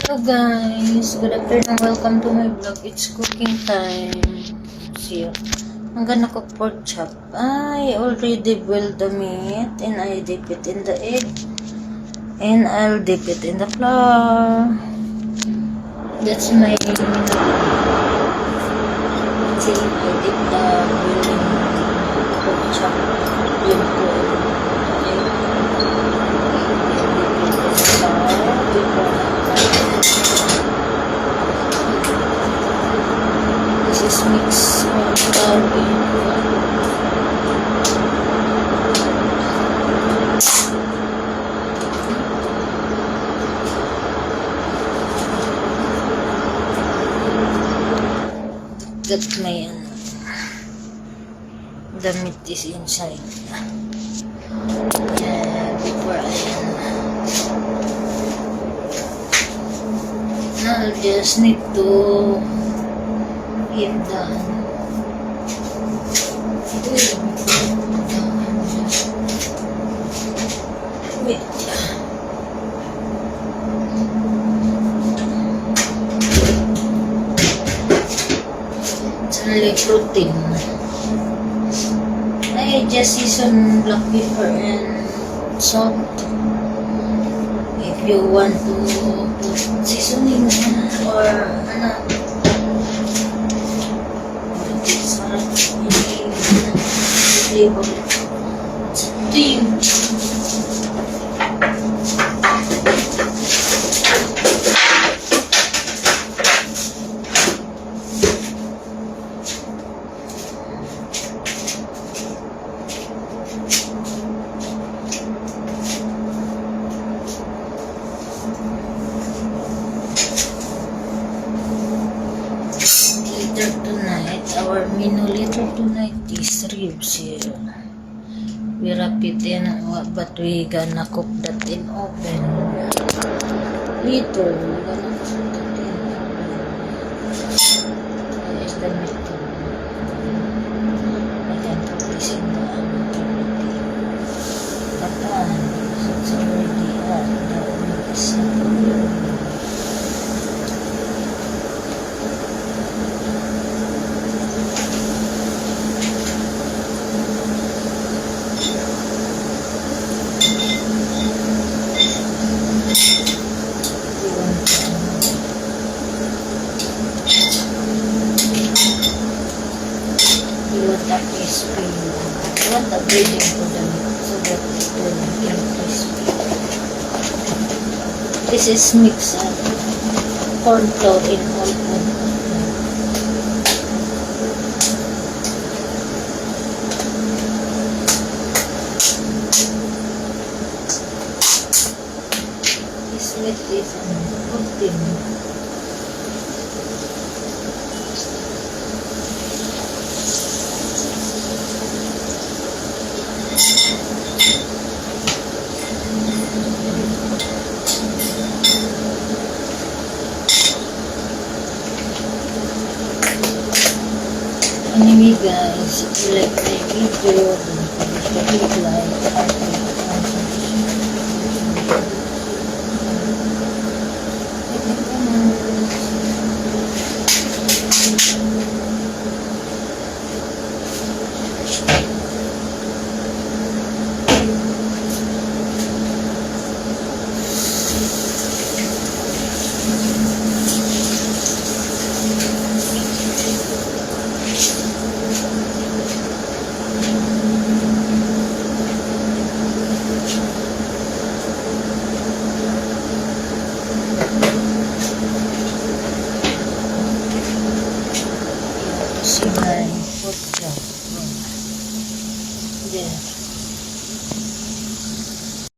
Hello guys, good afternoon, welcome to my vlog. It's cooking time. See you. I'm gonna cook pork chop. I already boiled the meat and I dip it in the egg and I'll dip it in the flour. That's my see, I dip the boiling pork chop into this is mix got my the meat is inside. Before I'll just need to hit the wait. It's only protein. I just season black pepper and salt. If you want to put seasoning or it's flavor. It's up to you. Our menu later tonight is ribs here. We wrap it in, but we gonna cook that in oven. Later, we gonna cook that in oven. There's the meat. I can put this in the oven already. But it's already the mix. Crispy. I want the breading to the meat so that it will become crispy. This is mixed corn flour in all corn. This meat is protein. Anyway guys, if you like my video, don't forget to like, see my pork chop. There.